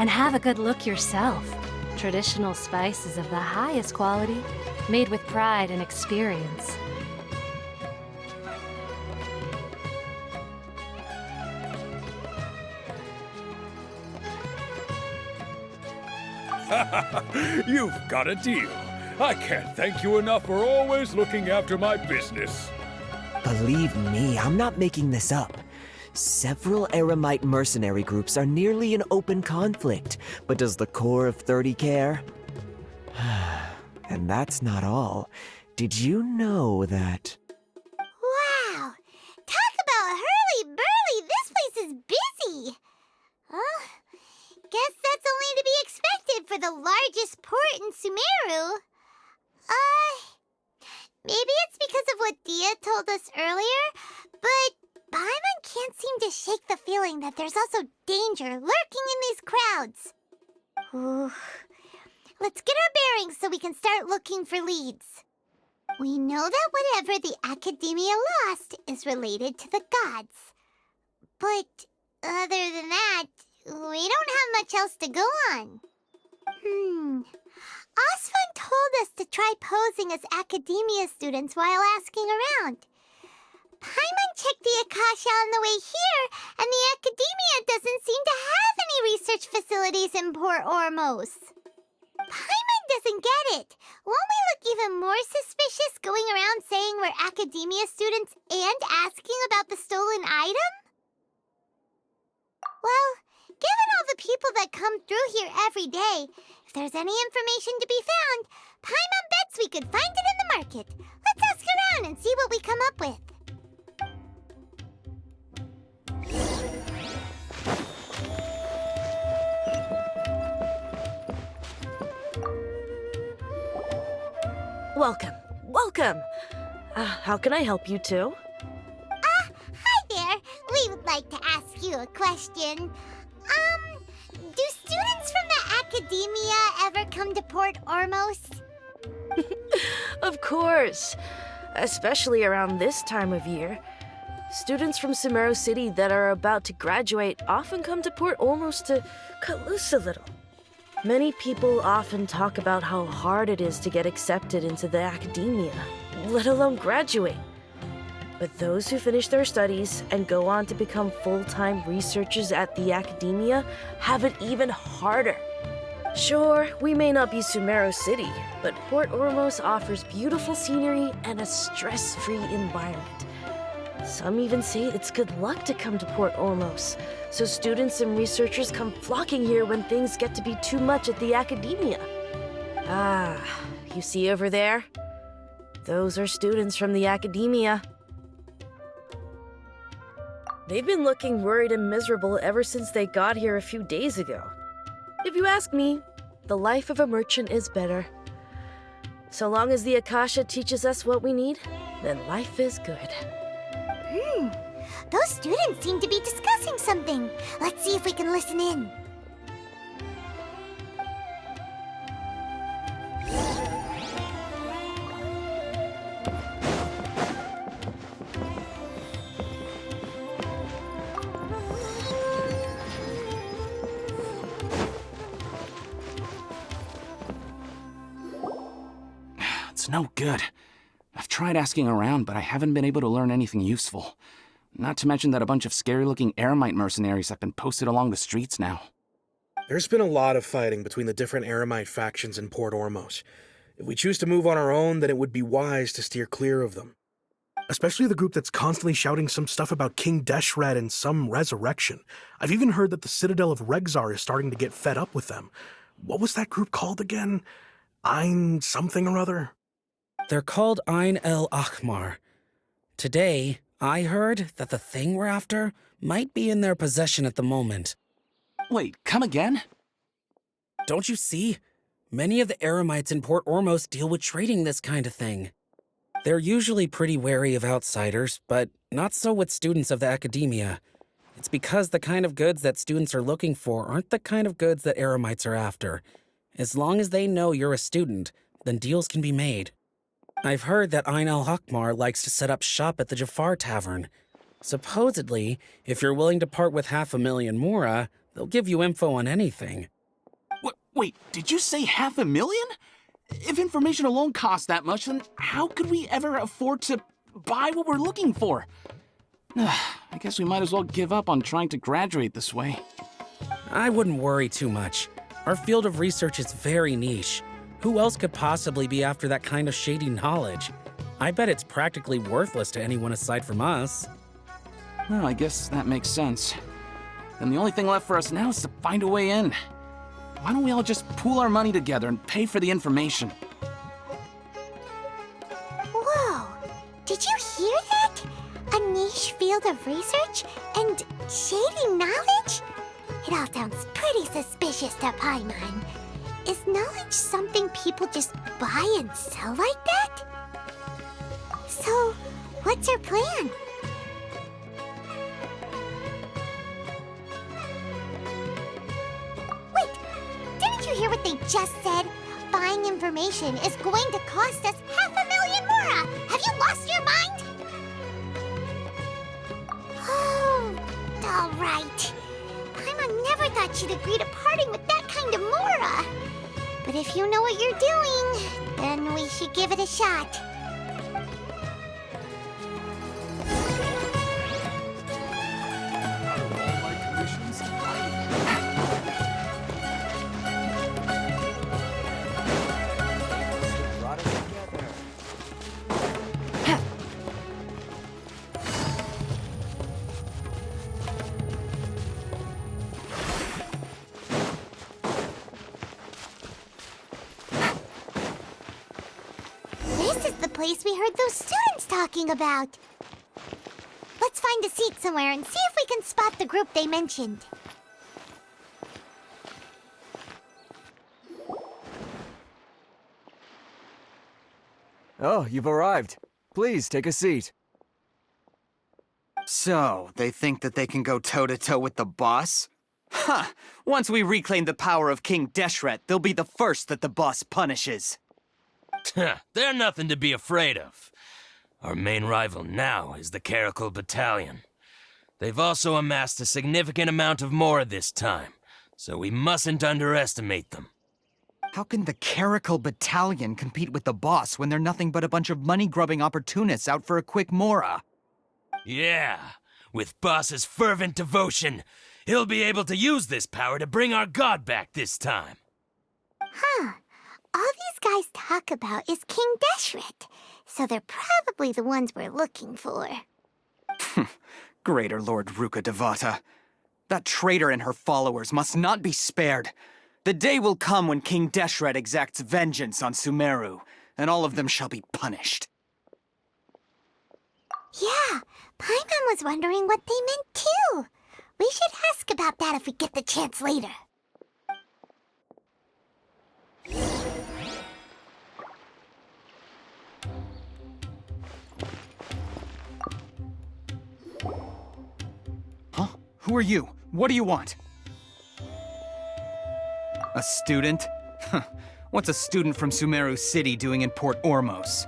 And have a good look yourself. Traditional spices of the highest quality, made with pride and experience. You've got a deal. I can't thank you enough for always looking after my business. Believe me, I'm not making this up. Several Eremite mercenary groups are nearly in open conflict, but does the core of 30 care? And that's not all. Did you know that... Wow! Talk about hurly-burly! This place is busy! Guess that's only to be expected for the largest port in Sumeru. Maybe it's because of what Dia told us earlier, but Paimon can't seem to shake the feeling that there's also danger lurking in these crowds. Ooh. Let's get our bearings so we can start looking for leads. We know that whatever the Academia lost is related to the gods. But other than that, we don't have much else to go on. Osfun told us to try posing as Academia students while asking around. Paimon checked the Akasha on the way here, and the Academia doesn't seem to have any research facilities in Port Ormos. Paimon doesn't get it. Won't we look even more suspicious going around saying we're Academia students and asking about the stolen item? Well, given all the people that come through here every day, if there's any information to be found, Paimon bets we could find it in the market. Let's ask around and see what we come up with. Welcome, welcome. How can I help you too? Hi there. We would like to ask you a question. Do students from the Academia ever come to Port Ormos? Of course, especially around this time of year. Students from Sumeru City that are about to graduate often come to Port Ormos to cut loose a little. Many people often talk about how hard it is to get accepted into the Academia, let alone graduate. But those who finish their studies and go on to become full-time researchers at the Academia have it even harder. Sure, we may not be Sumeru City, but Port Ormos offers beautiful scenery and a stress-free environment. Some even say it's good luck to come to Port Ormos, so students and researchers come flocking here when things get to be too much at the Academia. Ah, you see over there? Those are students from the Academia. They've been looking worried and miserable ever since they got here a few days ago. If you ask me, the life of a merchant is better. So long as the Akasha teaches us what we need, then life is good. Those students seem to be discussing something. Let's see if we can listen in. It's no good. I've tried asking around, but I haven't been able to learn anything useful. Not to mention that a bunch of scary-looking Eremite mercenaries have been posted along the streets now. There's been a lot of fighting between the different Eremite factions in Port Ormos. If we choose to move on our own, then it would be wise to steer clear of them. Especially the group that's constantly shouting some stuff about King Deshret and some resurrection. I've even heard that the Citadel of Regzar is starting to get fed up with them. What was that group called again? Ein something or other? They're called Ein El Akhmar. Today, I heard that the thing we're after might be in their possession at the moment. Wait, come again? Don't you see? Many of the Eremites in Port Ormos deal with trading this kind of thing. They're usually pretty wary of outsiders, but not so with students of the Academia. It's because the kind of goods that students are looking for aren't the kind of goods that Eremites are after. As long as they know you're a student, then deals can be made. I've heard that Ein al-Hakmar likes to set up shop at the Jafar Tavern. Supposedly, if you're willing to part with 500,000 Mora, they'll give you info on anything. Wait, did you say 500,000? If information alone costs that much, then how could we ever afford to buy what we're looking for? I guess we might as well give up on trying to graduate this way. I wouldn't worry too much. Our field of research is very niche. Who else could possibly be after that kind of shady knowledge? I bet it's practically worthless to anyone aside from us. Well, I guess that makes sense. Then the only thing left for us now is to find a way in. Why don't we all just pool our money together and pay for the information? Whoa! Did you hear that? A niche field of research and shady knowledge? It all sounds pretty suspicious to Paimon. Is knowledge something people just buy and sell like that? So, what's your plan? Wait, didn't you hear what they just said? Buying information is going to cost us 500,000 mora! Have you lost your mind? Oh, all right. Paimon never thought she'd agree to parting with that kind of mora. But if you know what you're doing, then we should give it a shot. This is the place we heard those students talking about. Let's find a seat somewhere and see if we can spot the group they mentioned. Oh, you've arrived. Please, take a seat. So, they think that they can go toe-to-toe with the boss? Ha! Once we reclaim the power of King Deshret, they'll be the first that the boss punishes. They're nothing to be afraid of. Our main rival now is the Caracal Battalion. They've also amassed a significant amount of mora this time, so we mustn't underestimate them. How can the Caracal Battalion compete with the boss when they're nothing but a bunch of money-grubbing opportunists out for a quick mora? Yeah, with boss's fervent devotion, he'll be able to use this power to bring our god back this time. Huh. All these guys talk about is King Deshret, so they're probably the ones we're looking for. Greater Lord Ruka Devata. That traitor and her followers must not be spared. The day will come when King Deshret exacts vengeance on Sumeru, and all of them shall be punished. Yeah, Paimon was wondering what they meant too. We should ask about that if we get the chance later. Huh? Who are you? What do you want? A student? What's a student from Sumeru City doing in Port Ormos?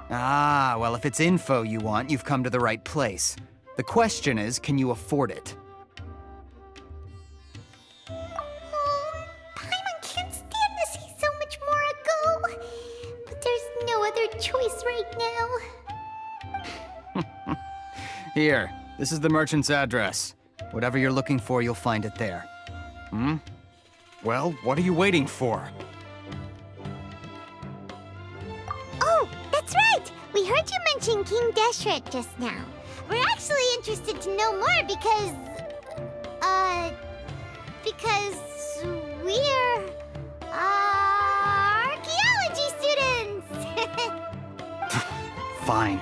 Ah, well, if it's info you want, you've come to the right place. The question is, can you afford it? Oh, Paimon can't stand to see so much more go. But there's no other choice right now. Here, this is the merchant's address. Whatever you're looking for, you'll find it there. Well, what are you waiting for? Oh, that's right! We heard you mention King Deshret just now. We're actually interested to know more because we're, archaeology students! Fine.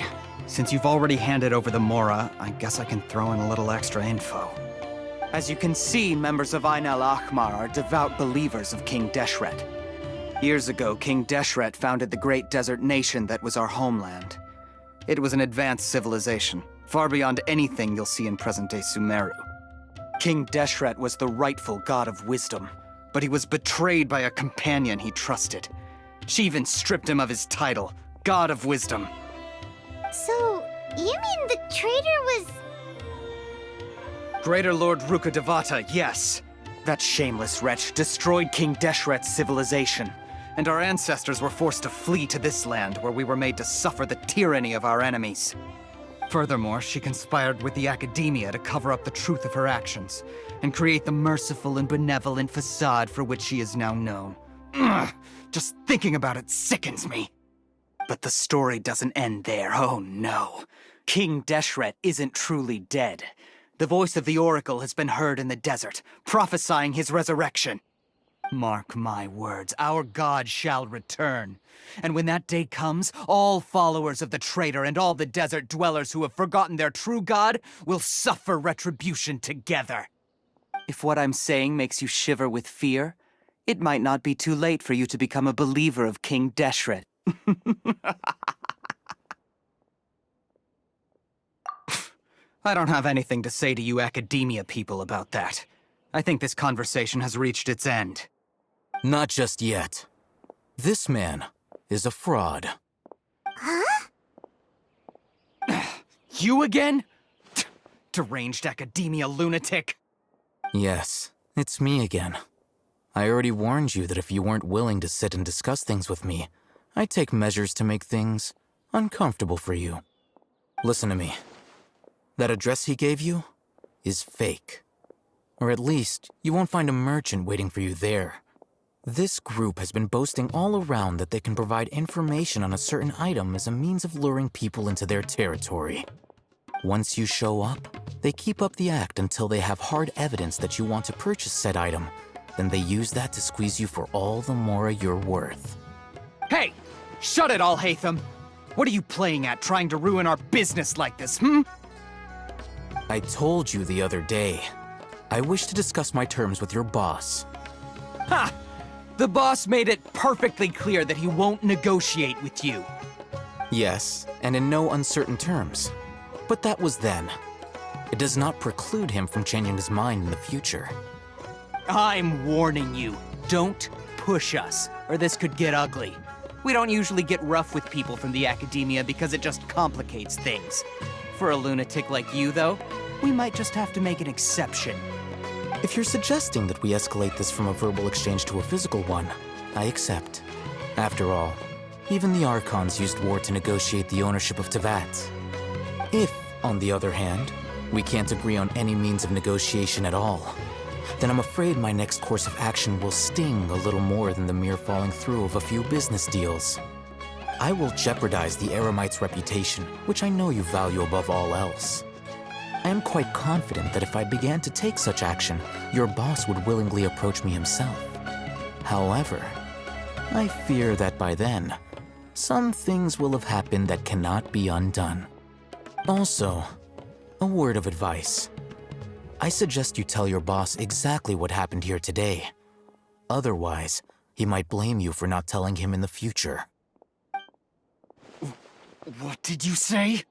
Since you've already handed over the Mora, I guess I can throw in a little extra info. As you can see, members of Ain al-Ahmar are devout believers of King Deshret. Years ago, King Deshret founded the great desert nation that was our homeland. It was an advanced civilization, far beyond anything you'll see in present-day Sumeru. King Deshret was the rightful god of wisdom, but he was betrayed by a companion he trusted. She even stripped him of his title, God of Wisdom. So, you mean the traitor was... Greater Lord Ruka Devata, yes. That shameless wretch destroyed King Deshret's civilization, and our ancestors were forced to flee to this land where we were made to suffer the tyranny of our enemies. Furthermore, she conspired with the Academia to cover up the truth of her actions, and create the merciful and benevolent facade for which she is now known. Ugh, just thinking about it sickens me. But the story doesn't end there, oh no. King Deshret isn't truly dead. The voice of the Oracle has been heard in the desert, prophesying his resurrection. Mark my words, our god shall return. And when that day comes, all followers of the traitor and all the desert dwellers who have forgotten their true god will suffer retribution together. If what I'm saying makes you shiver with fear, it might not be too late for you to become a believer of King Deshret. I don't have anything to say to you Academia people about that. I think this conversation has reached its end. Not just yet. This man is a fraud. Huh? You again? Deranged Academia lunatic. Yes, it's me again. I already warned you that if you weren't willing to sit and discuss things with me, I'd take measures to make things uncomfortable for you. Listen to me. That address he gave you is fake. Or at least, you won't find a merchant waiting for you there. This group has been boasting all around that they can provide information on a certain item as a means of luring people into their territory. Once you show up, they keep up the act until they have hard evidence that you want to purchase said item. Then they use that to squeeze you for all the mora you're worth. Hey! Shut it all, Hatham! What are you playing at, trying to ruin our business like this, hmm? I told you the other day. I wish to discuss my terms with your boss. Ha! The boss made it perfectly clear that he won't negotiate with you. Yes, and in no uncertain terms. But that was then. It does not preclude him from changing his mind in the future. I'm warning you, don't push us, or this could get ugly. We don't usually get rough with people from the Academia because it just complicates things. For a lunatic like you, though, we might just have to make an exception. If you're suggesting that we escalate this from a verbal exchange to a physical one, I accept. After all, even the Archons used war to negotiate the ownership of Teyvat. If, on the other hand, we can't agree on any means of negotiation at all, then I'm afraid my next course of action will sting a little more than the mere falling through of a few business deals. I will jeopardize the Eremite's reputation, which I know you value above all else. I am quite confident that if I began to take such action, your boss would willingly approach me himself. However, I fear that by then, some things will have happened that cannot be undone. Also, a word of advice. I suggest you tell your boss exactly what happened here today. Otherwise, he might blame you for not telling him in the future. What did you say?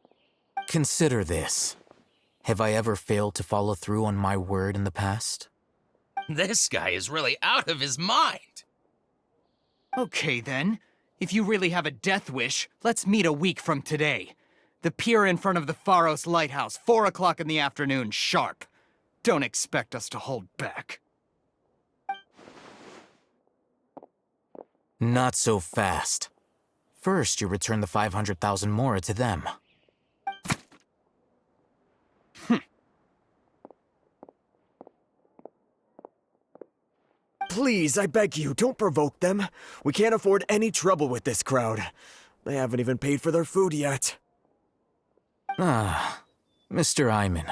Consider this. Have I ever failed to follow through on my word in the past? This guy is really out of his mind. Okay then. If you really have a death wish, let's meet a week from today. The pier in front of the Pharos Lighthouse, 4 o'clock in the afternoon, sharp. Don't expect us to hold back. Not so fast. First, you return the 500,000 mora to them. Please, I beg you, don't provoke them. We can't afford any trouble with this crowd. They haven't even paid for their food yet. Ah, Mr. Iman.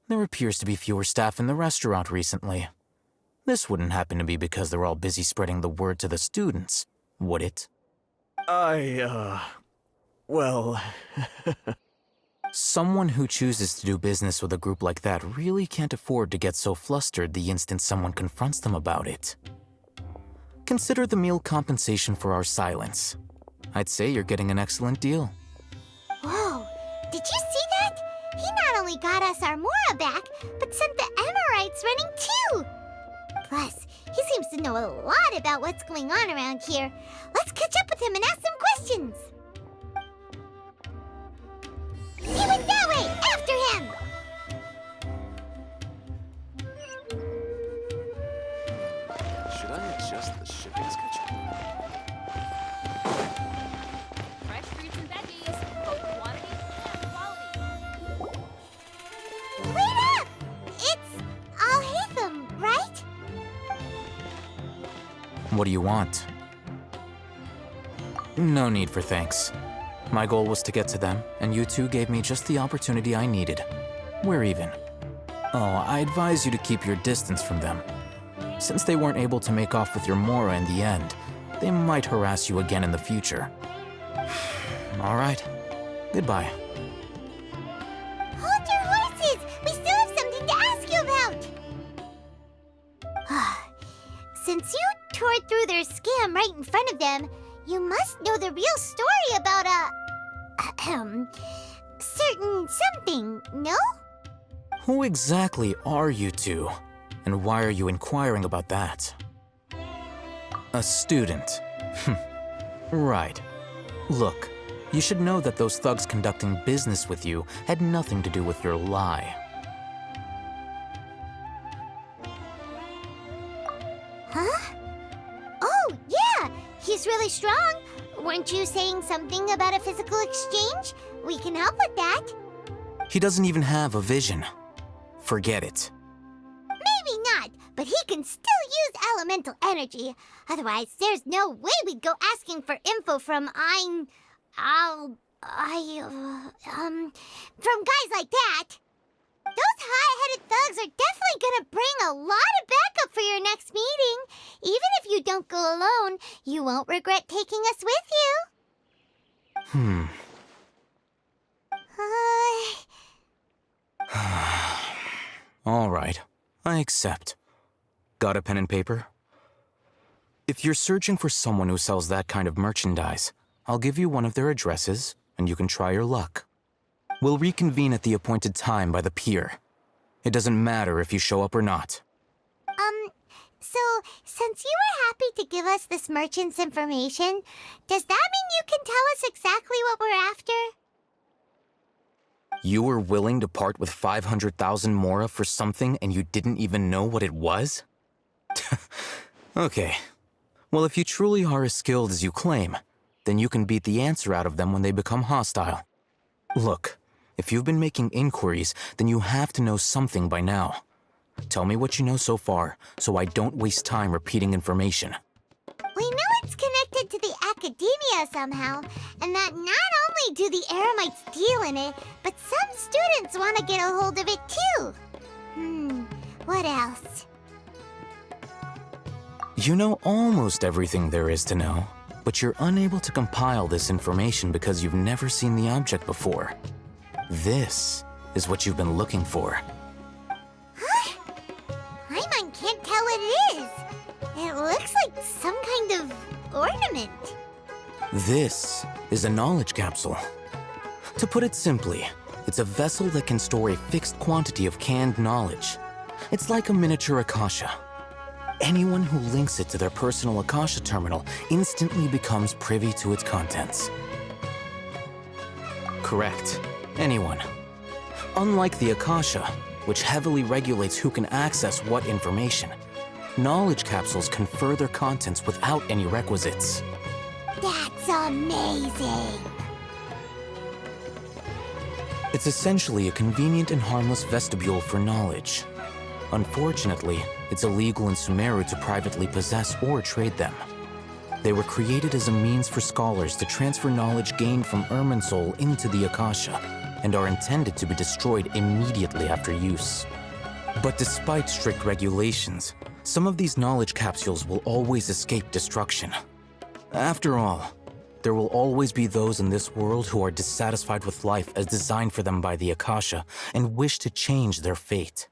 There appears to be fewer staff in the restaurant recently. This wouldn't happen to be because they're all busy spreading the word to the students, would it? Well... Someone who chooses to do business with a group like that really can't afford to get so flustered the instant someone confronts them about it. Consider the meal compensation for our silence. I'd say you're getting an excellent deal. Whoa, did you see that? He not only got us our Mora back, but sent the Emirites running too! Plus, he seems to know a lot about what's going on around here. Let's catch up with him and ask some questions! He went that way! After him! What do you want? No need for thanks. My goal was to get to them, and you two gave me just the opportunity I needed. We're even. Oh, I advise you to keep your distance from them. Since they weren't able to make off with your Mora in the end, they might harass you again in the future. All right. Goodbye. Hold your horses! We still have something to ask you about! Since you tore through their scam right in front of them, you must know the real story about certain something, no? Who exactly are you two? And why are you inquiring about that? A student. Right. Look, you should know that those thugs conducting business with you had nothing to do with your lie. Huh? Oh, yeah! He's really strong. Weren't you saying something about a physical exchange? We can help with that. He doesn't even have a vision. Forget it. Maybe not, but he can still use elemental energy. Otherwise, there's no way we'd go asking for info from from guys like that. Those high-headed thugs are definitely gonna bring a lot of backup for your next meeting. Even if you don't go alone, you won't regret taking us with you. All right, I accept. Got a pen and paper? If you're searching for someone who sells that kind of merchandise, I'll give you one of their addresses, and you can try your luck. We'll reconvene at the appointed time by the pier. It doesn't matter if you show up or not. So, since you were happy to give us this merchant's information, does that mean you can tell us exactly what we're after? You were willing to part with 500,000 Mora for something and you didn't even know what it was? Okay. Well, if you truly are as skilled as you claim, then you can beat the answer out of them when they become hostile. Look, if you've been making inquiries, then you have to know something by now. Tell me what you know so far, so I don't waste time repeating information. We know it's connected to the academia somehow, and that not only do the Eremites deal in it, but some students want to get a hold of it too. What else? You know almost everything there is to know, but you're unable to compile this information because you've never seen the object before. This is what you've been looking for. Huh? Paimon can't tell what it is. It looks like some kind of ornament. This is a knowledge capsule. To put it simply, it's a vessel that can store a fixed quantity of canned knowledge. It's like a miniature Akasha. Anyone who links it to their personal Akasha terminal instantly becomes privy to its contents. Correct. Anyone. Unlike the Akasha, which heavily regulates who can access what information, knowledge capsules confer their contents without any requisites. That's amazing! It's essentially a convenient and harmless vestibule for knowledge. Unfortunately, it's illegal in Sumeru to privately possess or trade them. They were created as a means for scholars to transfer knowledge gained from Irminsul into the Akasha, and are intended to be destroyed immediately after use. But despite strict regulations, some of these knowledge capsules will always escape destruction. After all, there will always be those in this world who are dissatisfied with life as designed for them by the Akasha and wish to change their fate.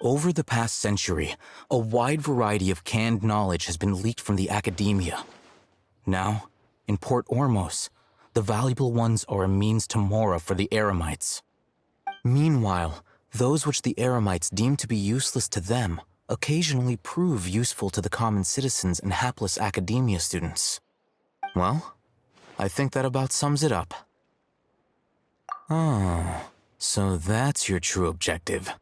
Over the past century, a wide variety of canned knowledge has been leaked from the academia. Now, in Port Ormos, the valuable ones are a means to Mora for the Eremites. Meanwhile, those which the Eremites deem to be useless to them occasionally prove useful to the common citizens and hapless academia students. Well, I think that about sums it up. Oh, so that's your true objective.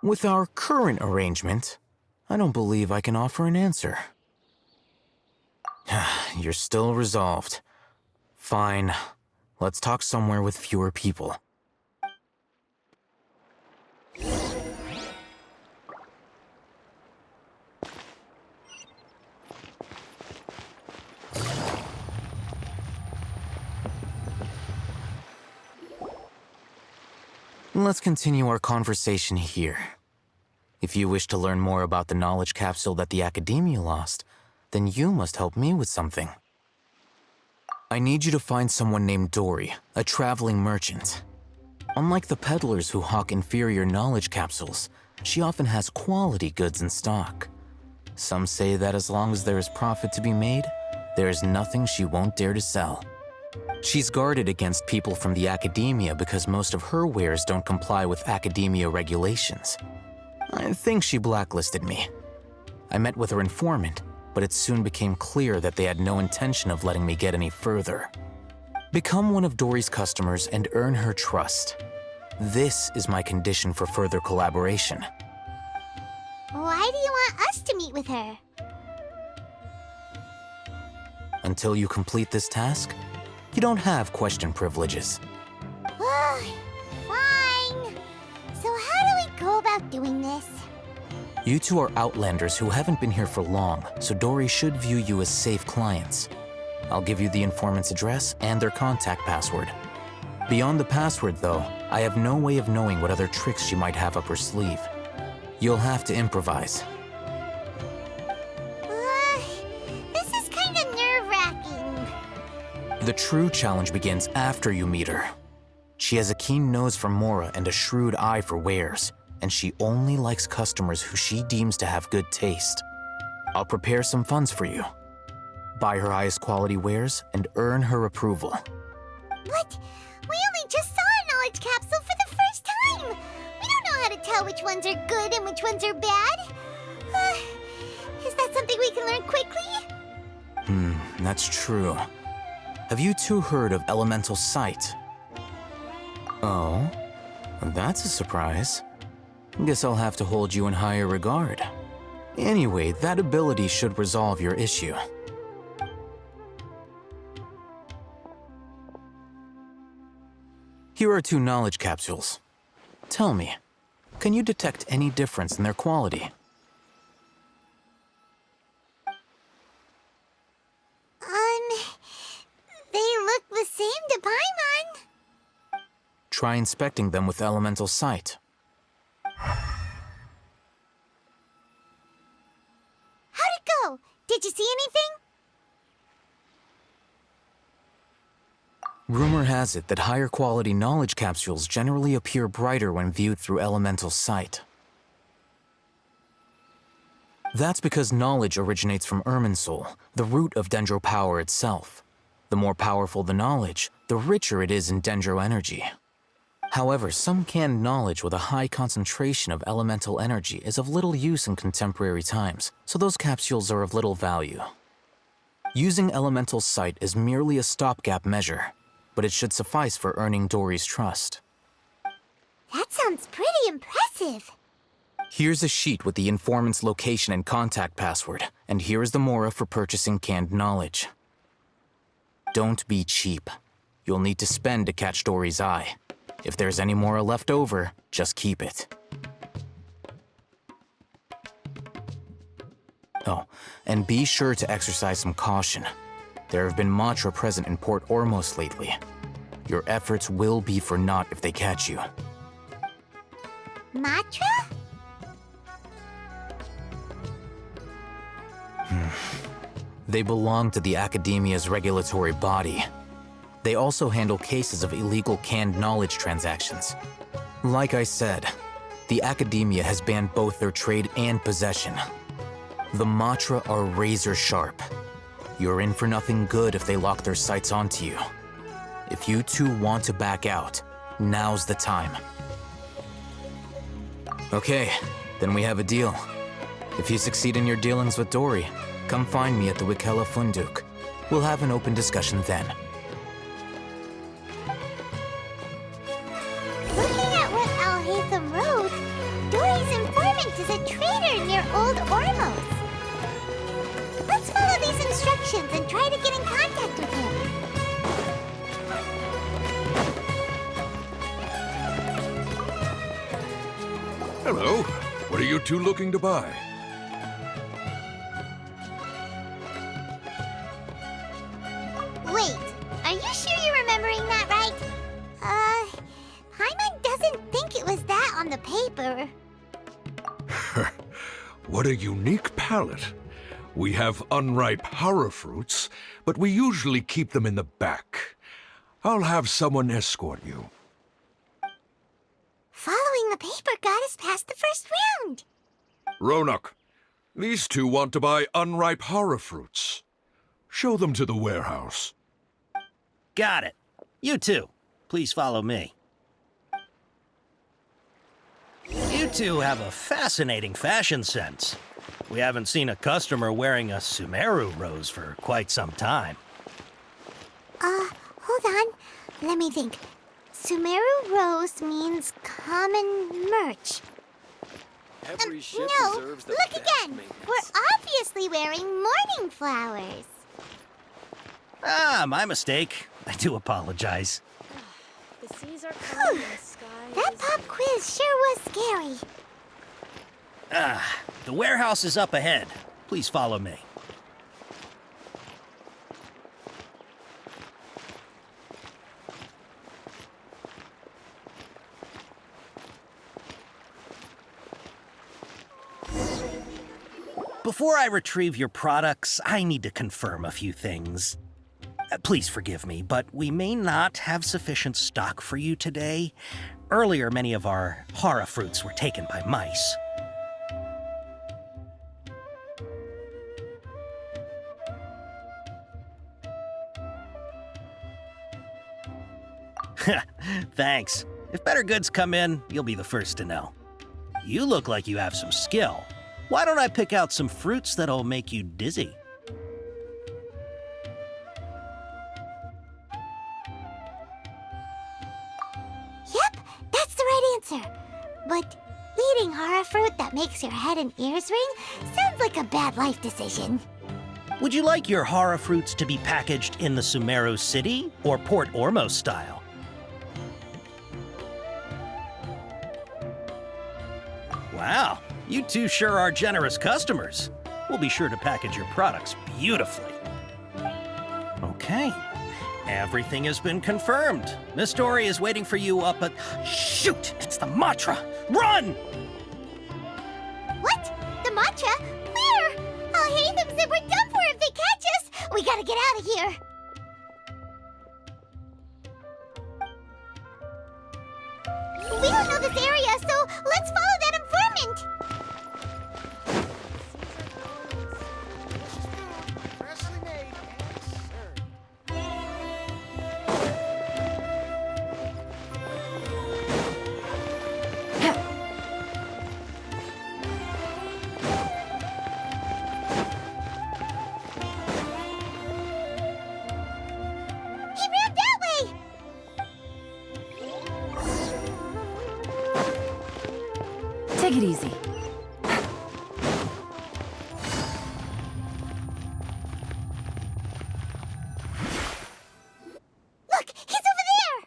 With our current arrangement, I don't believe I can offer an answer. You're still resolved. Fine. Let's talk somewhere with fewer people. Let's continue our conversation here. If you wish to learn more about the knowledge capsule that the Academia lost, then you must help me with something. I need you to find someone named Dory, a traveling merchant. Unlike the peddlers who hawk inferior knowledge capsules, she often has quality goods in stock. Some say that as long as there is profit to be made, there is nothing she won't dare to sell. She's guarded against people from the Academia because most of her wares don't comply with Academia regulations. I think she blacklisted me. I met with her informant, but it soon became clear that they had no intention of letting me get any further. Become one of Dory's customers and earn her trust. This is my condition for further collaboration. Why do you want us to meet with her? Until you complete this task, you don't have question privileges. Fine. So how do we go about doing this? You two are outlanders who haven't been here for long, so Dory should view you as safe clients. I'll give you the informant's address and their contact password. Beyond the password, though, I have no way of knowing what other tricks she might have up her sleeve. You'll have to improvise. This is kind of nerve-wracking. The true challenge begins after you meet her. She has a keen nose for Mora and a shrewd eye for wares, and she only likes customers who she deems to have good taste. I'll prepare some funds for you. Buy her highest quality wares and earn her approval. But we only just saw a knowledge capsule for the first time. We don't know how to tell which ones are good and which ones are bad. Is that something we can learn quickly? That's true. Have you two heard of elemental sight? Oh, that's a surprise. Guess I'll have to hold you in higher regard. Anyway, that ability should resolve your issue. Here are 2 knowledge capsules. Tell me, can you detect any difference in their quality? They look the same to Paimon. Try inspecting them with elemental sight. How'd it go? Did you see anything? Rumor has it that higher quality knowledge capsules generally appear brighter when viewed through elemental sight. That's because knowledge originates from Irminsul, the root of Dendro power itself. The more powerful the knowledge, the richer it is in Dendro energy. However, some canned knowledge with a high concentration of elemental energy is of little use in contemporary times, so those capsules are of little value. Using elemental sight is merely a stopgap measure, but it should suffice for earning Dory's trust. That sounds pretty impressive. Here's a sheet with the informant's location and contact password, and here is the Mora for purchasing canned knowledge. Don't be cheap. You'll need to spend to catch Dory's eye. If there's any Mora left over, just keep it. Oh, and be sure to exercise some caution. There have been Matra present in Port Ormos lately. Your efforts will be for naught if they catch you. Matra? They belong to the Academia's regulatory body. They also handle cases of illegal canned knowledge transactions. Like I said, the Academia has banned both their trade and possession. The Matra are razor sharp. You're in for nothing good if they lock their sights onto you. If you two want to back out, now's the time. Okay, then we have a deal. If you succeed in your dealings with Dory, come find me at the Wikela Funduk. We'll have an open discussion then. Looking at what Al-Haytham wrote, Dory's informant is a trader near Old Ormos. Let's follow these instructions and try to get in contact with him. Hello. What are you two looking to buy? Wait, are you sure you're remembering that right? Paimon doesn't think it on the paper. What a unique palate. We have unripe horror fruits, but we usually keep them in the back. I'll have someone escort you. Following the paper got us past the first round. Ronak, these two want to buy unripe horror fruits. Show them to the warehouse. Got it. You two, please follow me. You two have a fascinating fashion sense. We haven't seen a customer wearing a Sumeru rose for quite some time. Hold on. Let me think. Sumeru rose means common merch. Every ship No, deserves the look best again. maintenance. We're obviously wearing morning flowers. Ah, my mistake. I do apologize. The seas are calm and the sky That is... pop quiz sure was scary. Ah, the warehouse is up ahead. Please follow me. Before I retrieve your products, I need to confirm a few things. Please forgive me, but we may not have sufficient stock for you today. Earlier, many of our hara fruits were taken by mice. Thanks. If better goods come in, you'll be the first to know. You look like you have some skill. Why don't I pick out some fruits that'll make you dizzy? Yep, that's the right answer. But eating horror fruit that makes your head and ears ring sounds like a bad life decision. Would you like your hara fruits to be packaged in the Sumeru City or Port Ormos style? Wow, you two sure are generous customers. We'll be sure to package your products beautifully. Okay, everything has been confirmed. Miss Dory is waiting for you up at... Shoot, it's the Matra! Run! What? The mantra? Where? I'll hate them said we're done for if they catch us. We gotta get out of here. We don't know this area, so let's follow that informant. He ran that way. Take it easy. Look, he's over there.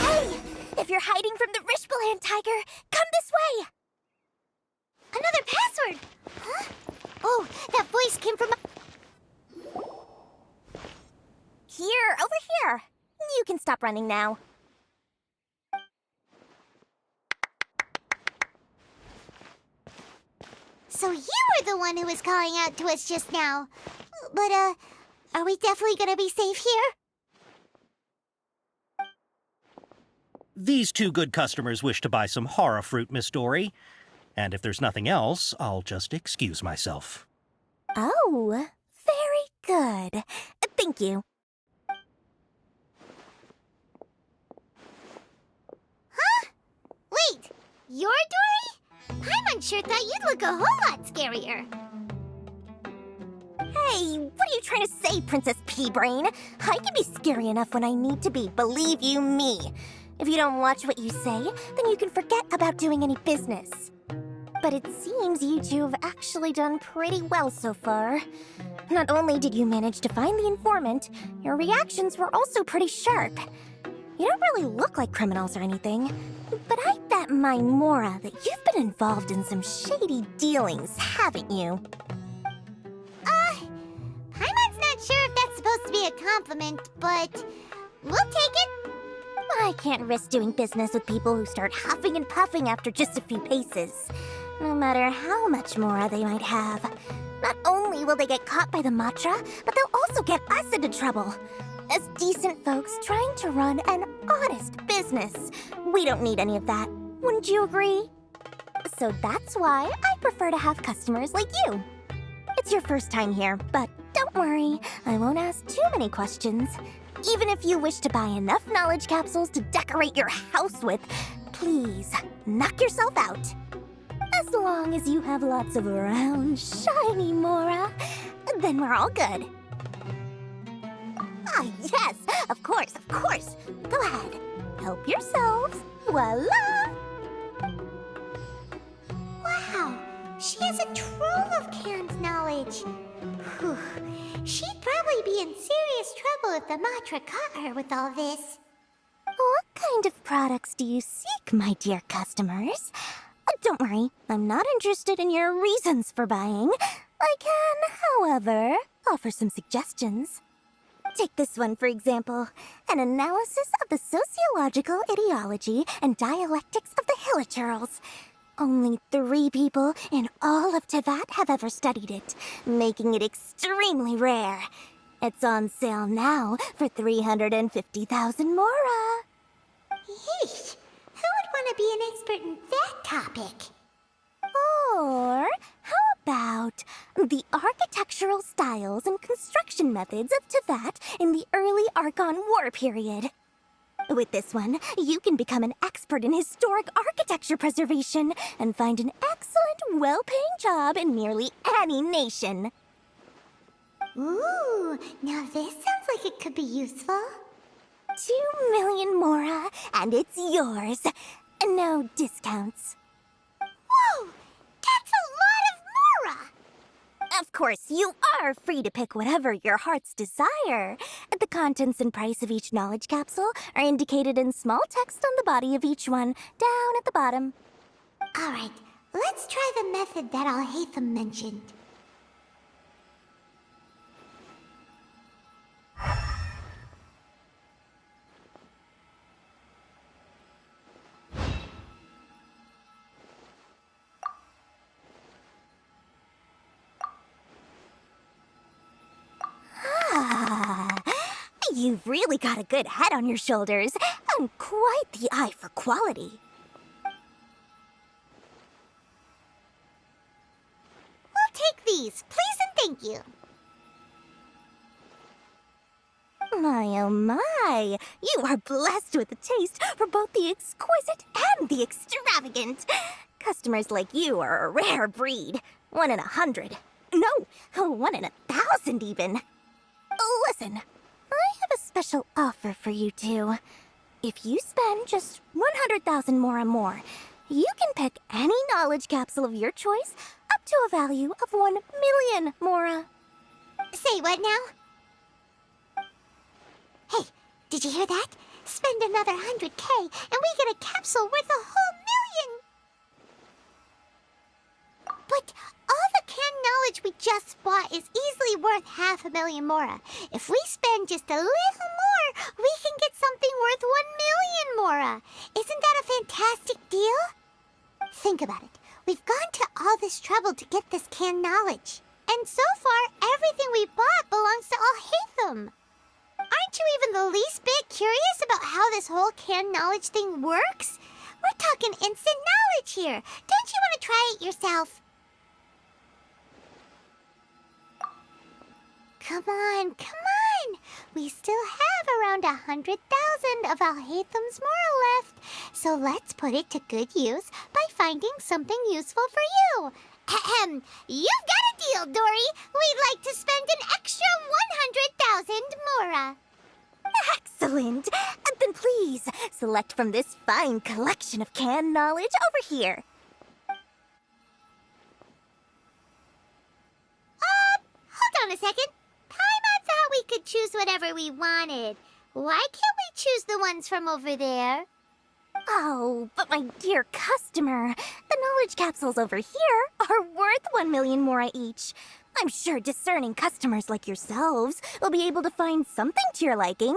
Hey, if you're hiding from the Rishbaland tiger, come this way. Another password. Huh? Oh, that voice came from... Here, over here. You can stop running now. So you were the one who was calling out to us just now. But, are we definitely gonna be safe here? These two good customers wish to buy some hara fruit, Miss Dory. And if there's nothing else, I'll just excuse myself. Oh, very good. Thank you. Huh? Wait, you're Dory? Paimon sure thought you'd look a whole lot scarier. Hey, what are you trying to say, Princess Pea-Brain? I can be scary enough when I need to be, believe you me. If you don't watch what you say, then you can forget about doing any business. But it seems you two have actually done pretty well so far. Not only did you manage to find the informant, your reactions were also pretty sharp. You don't really look like criminals or anything, but I bet my Mora that you've been involved in some shady dealings, haven't you? Paimon's not sure if that's supposed to be a compliment, but we'll take it. I can't risk doing business with people who start huffing and puffing after just a few paces, no matter how much Mora they might have. Not only will they get caught by the Matra, but they'll also get us into trouble. As decent folks trying to run an honest business, we don't need any of that. Wouldn't you agree? So that's why I prefer to have customers like you. It's your first time here, but don't worry, I won't ask too many questions. Even if you wish to buy enough knowledge capsules to decorate your house with, please, knock yourself out. As long as you have lots of round, shiny Mora, then we're all good. Ah, yes, of course, of course. Go ahead, help yourselves. Voila! Wow, she has a trove of canned knowledge. Whew. She'd probably be in serious trouble if the Matra caught her with all this. What kind of products do you seek, my dear customers? Don't worry, I'm not interested in your reasons for buying. I can, however, offer some suggestions. Take this one, for example. An analysis of the sociological ideology and dialectics of the Hilichurls. Only 3 people in all of Teyvat have ever studied it, making it extremely rare. It's on sale now for 350,000 Mora. Yeesh, who would want to be an expert in that topic? Or how about the architectural styles and construction methods of Teyvat in the early Archon War period? With this one, you can become an expert in historic architecture preservation and find an excellent, well-paying job in nearly any nation. Ooh, now this sounds like it could be useful. 2 million Mora, and it's yours. No discounts. Whoa! That's a lot of Mora! Of course, you are free to pick whatever your heart's desire. The contents and price of each knowledge capsule are indicated in small text on the body of each one, down at the bottom. Alright, let's try the method that Alhaitham mentioned. You've really got a good head on your shoulders, and quite the eye for quality. We'll take these, please and thank you. My oh my, you are blessed with a taste for both the exquisite and the extravagant. Customers like you are a rare breed. 1 in 100. No, 1 in 1,000 even. Listen, I have a special offer for you two. If you spend just 100,000 more, you can pick any knowledge capsule of your choice up to a value of 1 million Mora. Say what now? Hey, did you hear that? Spend another 100K and we get a capsule worth a whole million! But all the canned knowledge we just bought is easily worth 500,000 Mora. If we spend just a little more, we can get something worth 1 million Mora. Isn't that a fantastic deal? Think about it. We've gone to all this trouble to get this canned knowledge. And so far, everything we bought belongs to Alhaitham. Aren't you even the least bit curious about how this whole canned knowledge thing works? We're talking instant knowledge here. Don't you want to try it yourself? Come on, come on! We still have around 100,000 of Alhaitham's Mora left, so let's put it to good use by finding something useful for you. Ahem, you've got a deal, Dory. We'd like to spend an extra 100,000 Mora. Excellent! Then please, select from this fine collection of canned knowledge over here. on a second. Paimon thought we could choose whatever we wanted. Why can't we choose the ones from over there? Oh, but my dear customer, the knowledge capsules over here are worth 1 million mora each. I'm sure discerning customers like yourselves will be able to find something to your liking.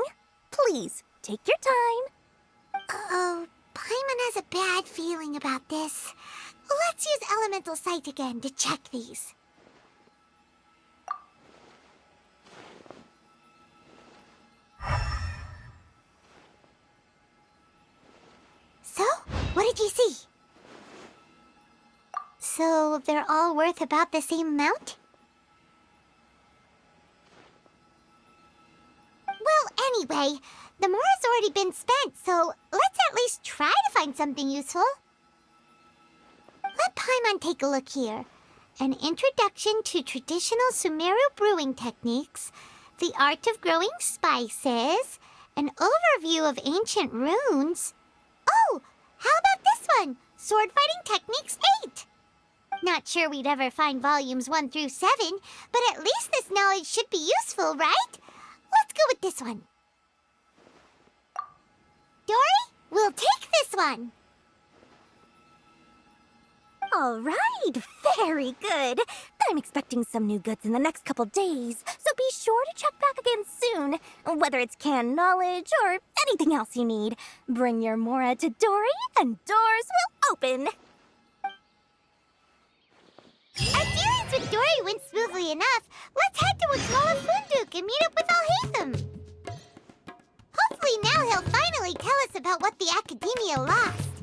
Please, take your time. Uh-oh, Paimon has a bad feeling about this. Let's use Elemental Sight again to check these. So, what did you see? So, they're all worth about the same amount? Well, anyway, the mora's already been spent, so let's at least try to find something useful. Let Paimon take a look here. An introduction to traditional Sumeru brewing techniques, the art of growing spices, an overview of ancient runes. Oh, how about this one? Sword Fighting Techniques 8. Not sure we'd ever find volumes 1 through 7, but at least this knowledge should be useful, right? Let's go with this one. Dory, we'll take this one. All right, very good. I'm expecting some new goods in the next couple days, so be sure to check back again soon. Whether it's canned knowledge or anything else you need, bring your mora to Dory and doors will open. Our dealings with Dory went smoothly enough. Let's head to Wakala Funduk and meet up with Alhaitham. Hopefully now he'll finally tell us about what the Academia lost.